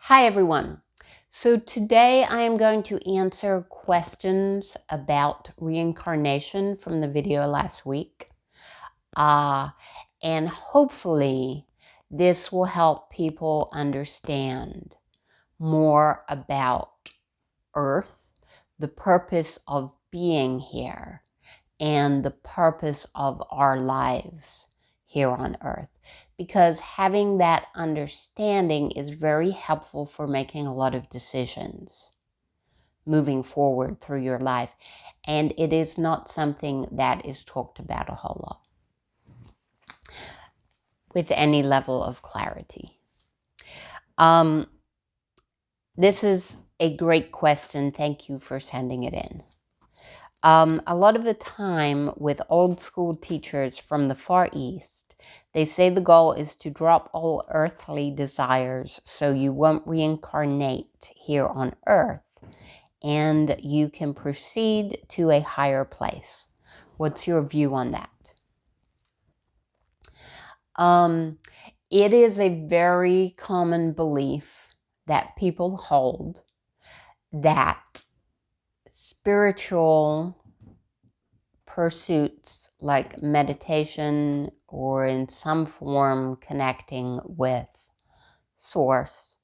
Hi everyone. So today I am going to answer questions about reincarnation from the video last week. And hopefully this will help people understand more about Earth, the purpose of being here, and the purpose of our lives here on Earth. Because having that understanding is very helpful for making a lot of decisions moving forward through your life. And it is not something that is talked about a whole lot with any level of clarity. This is a great question. Thank you for sending it in. A lot of the time with old school teachers from the Far East, they say the goal is to drop all earthly desires so you won't reincarnate here on Earth and you can proceed to a higher place. What's your view on that? It is a very common belief that people hold that spiritual pursuits like meditation or in some form connecting with Source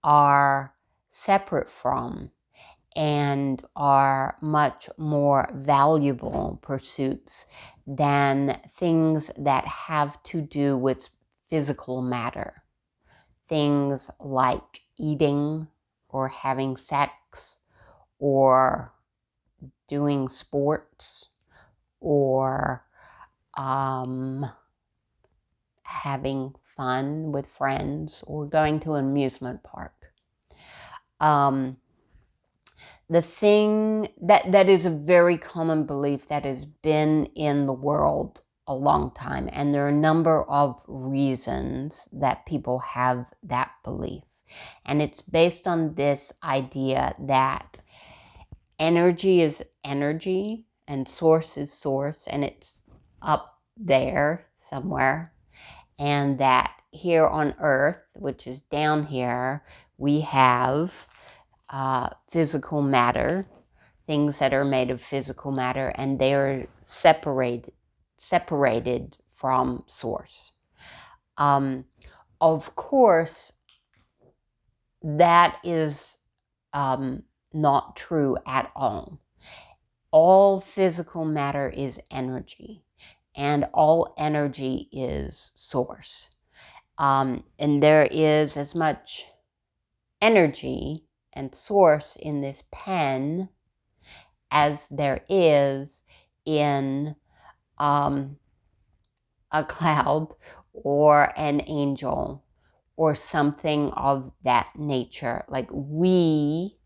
are separate from and are much more valuable pursuits than things that have to do with physical matter. Things like eating or having sex or doing sports or having fun with friends or going to an amusement park. The thing that is a very common belief that has been in the world a long time, and there are a number of reasons that people have that belief. And it's based on this idea that energy is energy and source is source, and it's up there somewhere. And that here on Earth, which is down here, we have physical matter, things that are made of physical matter, and they are separated from Source. Of course, that is not true at all. All physical matter is energy, and all energy is Source. And there is as much energy and Source in this pen as there is in a cloud or an angel or something of that nature. Like we,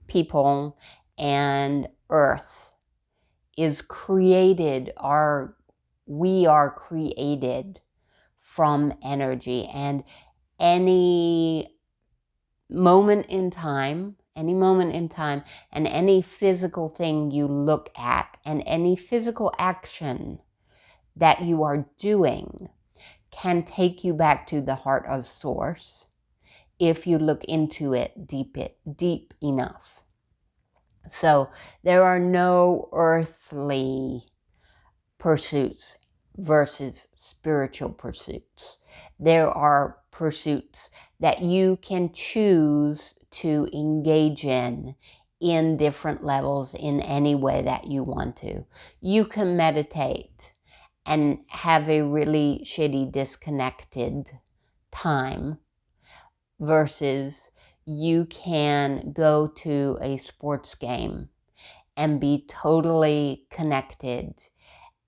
people, and Earth is created, we are created from energy, and any moment in time, and any physical thing you look at, and any physical action that you are doing can take you back to the heart of Source if you look into it deep enough. So there are no earthly pursuits versus spiritual pursuits. There are pursuits that you can choose to engage in different levels in any way that you want to. You can meditate and have a really shitty disconnected time versus you can go to a sports game and be totally connected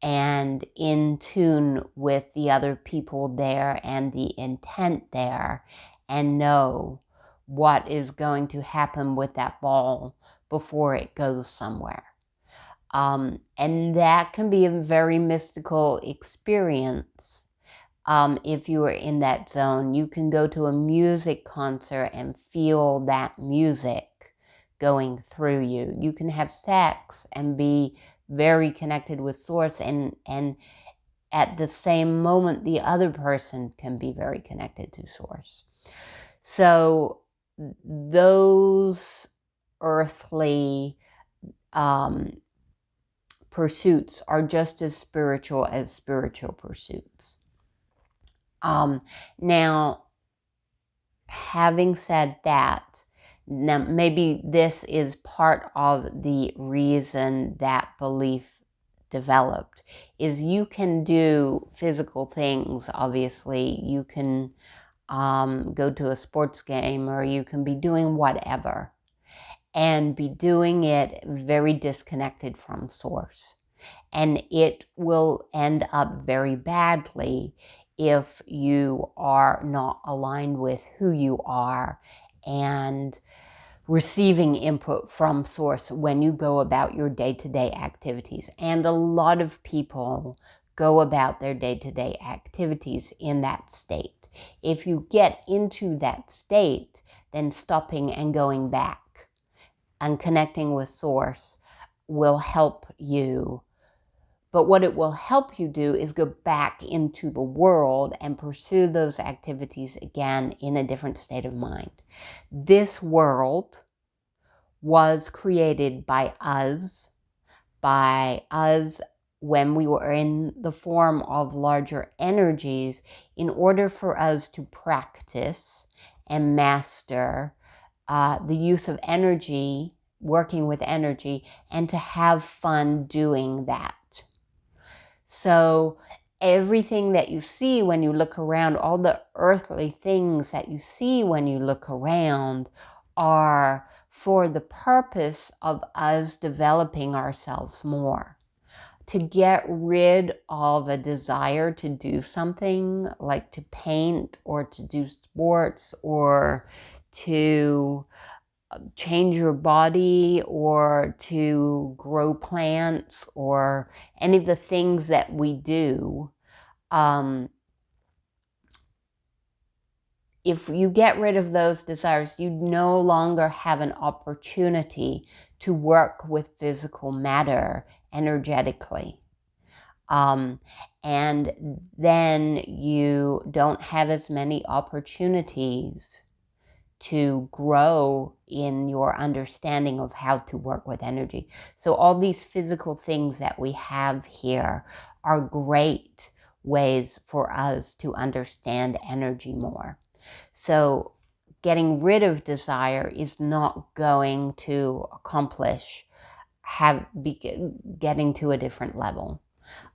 and in tune with the other people there and the intent there, and know what is going to happen with that ball before it goes somewhere. And that can be a very mystical experience. If you are in that zone, you can go to a music concert and feel that music going through you. You can have sex and be very connected with Source, and at the same moment, the other person can be very connected to Source. So those earthly pursuits are just as spiritual as spiritual pursuits. Now, having said that, now maybe this is part of the reason that belief developed, is you can do physical things. Obviously, you can go to a sports game, or you can be doing whatever and be doing it very disconnected from source. And it will end up very badly if you are not aligned with who you are and receiving input from source when you go about your day-to-day activities. And a lot of people go about their day-to-day activities in that state. If you get into that state, then stopping and going back and connecting with source will help you. But what it will help you do is go back into the world and pursue those activities again in a different state of mind. This world was created by us when we were in the form of larger energies, in order for us to practice and master the use of energy, working with energy, and to have fun doing that. So everything that you see when you look around, all the earthly things that you see when you look around, are for the purpose of us developing ourselves more. To get rid of a desire to do something, like to paint or to do sports or to change your body or to grow plants or any of the things that we do. If you get rid of those desires, you no longer have an opportunity to work with physical matter energetically. And then you don't have as many opportunities to grow in your understanding of how to work with energy. So all these physical things that we have here are great ways for us to understand energy more. So getting rid of desire is not going to accomplish getting to a different level.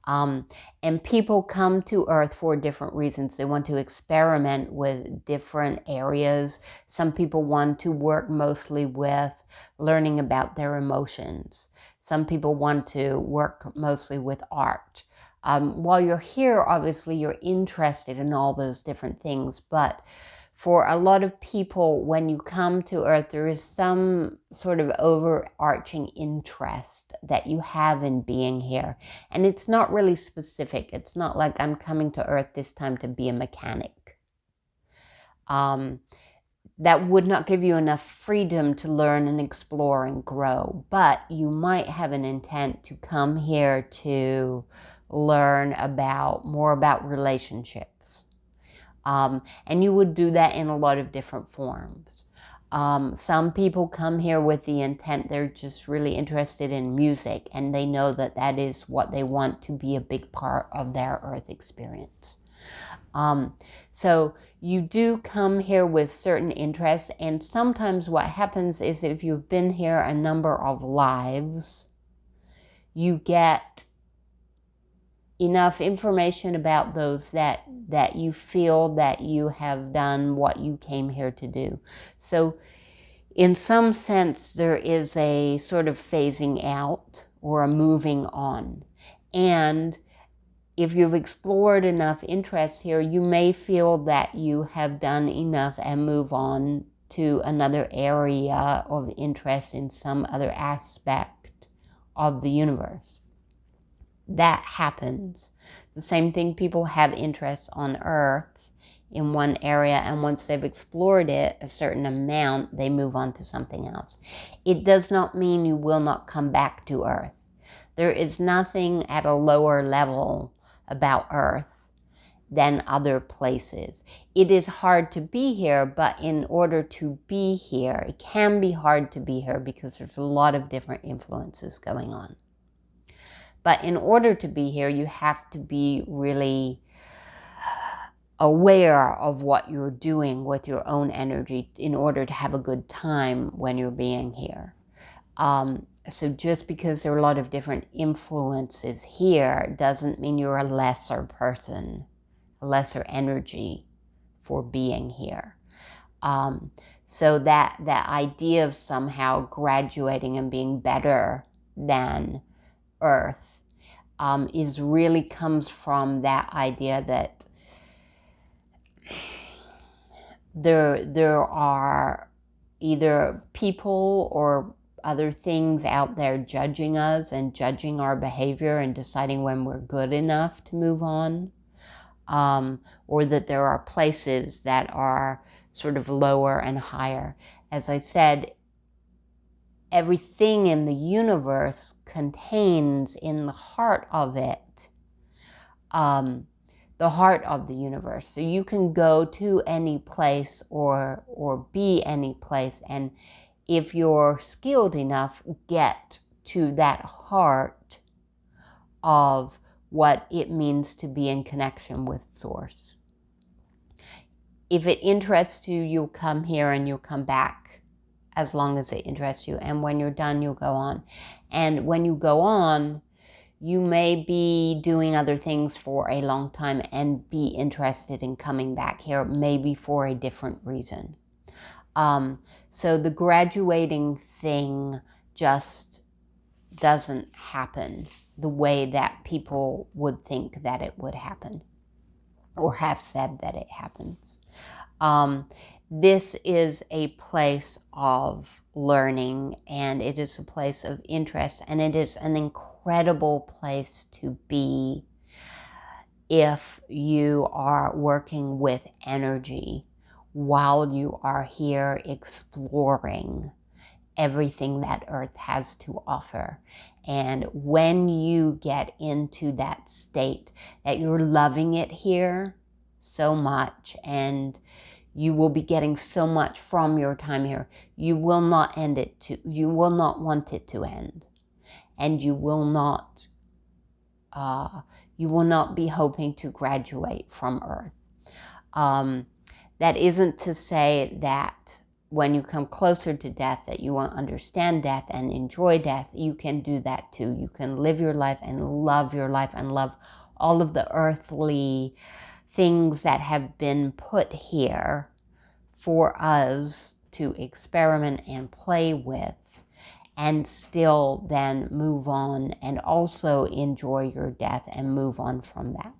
And people come to Earth for different reasons. They want to experiment with different areas. Some people want to work mostly with learning about their emotions. Some people want to work mostly with art. While you're here, obviously, you're interested in all those different things, but for a lot of people, when you come to Earth, there is some sort of overarching interest that you have in being here. And it's not really specific. It's not like I'm coming to Earth this time to be a mechanic. That would not give you enough freedom to learn and explore and grow. But you might have an intent to come here to learn more about relationships. And you would do that in a lot of different forms. Some people come here with the intent they're just really interested in music, and they know that that is what they want to be a big part of their Earth experience. So you do come here with certain interests, and sometimes what happens is if you've been here a number of lives, you get enough information about those that you feel that you have done what you came here to do. So in some sense, there is a sort of phasing out or a moving on. And if you've explored enough interests here, you may feel that you have done enough and move on to another area of interest in some other aspect of the universe. That happens. The same thing, people have interests on Earth in one area, and once they've explored it a certain amount, they move on to something else. It does not mean you will not come back to Earth. There is nothing at a lower level about Earth than other places. It is hard to be here, but in order to be here, it can be hard to be here because there's a lot of different influences going on. But in order to be here, you have to be really aware of what you're doing with your own energy in order to have a good time when you're being here. So just because there are a lot of different influences here doesn't mean you're a lesser person, a lesser energy for being here. So that idea of somehow graduating and being better than Earth is really comes from that idea that there are either people or other things out there judging us and judging our behavior and deciding when we're good enough to move on, or that there are places that are sort of lower and higher. As I said, everything in the universe contains in the heart of it the heart of the universe. So you can go to any place or be any place, and if you're skilled enough, get to that heart of what it means to be in connection with Source. If it interests you, you'll come here and you'll come back as long as it interests you. And when you're done, you'll go on. And when you go on, you may be doing other things for a long time and be interested in coming back here, maybe for a different reason. So the graduating thing just doesn't happen the way that people would think that it would happen or have said that it happens. This is a place of learning, and it is a place of interest, and it is an incredible place to be if you are working with energy while you are here exploring everything that Earth has to offer. And when you get into that state that you're loving it here so much, and you will be getting so much from your time here, you will not you will not want it to end. And you will not be hoping to graduate from Earth. That isn't to say that when you come closer to death that you won't understand death and enjoy death. You can do that too. You can live your life and love all of the earthly things that have been put here for us to experiment and play with, and still then move on and also enjoy your death and move on from that.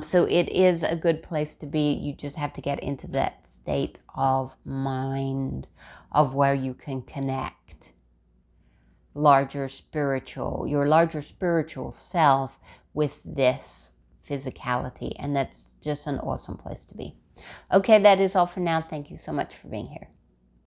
So it is a good place to be. You just have to get into that state of mind of where you can connect your larger spiritual self with this physicality. And that's just an awesome place to be. Okay, that is all for now. Thank you so much for being here.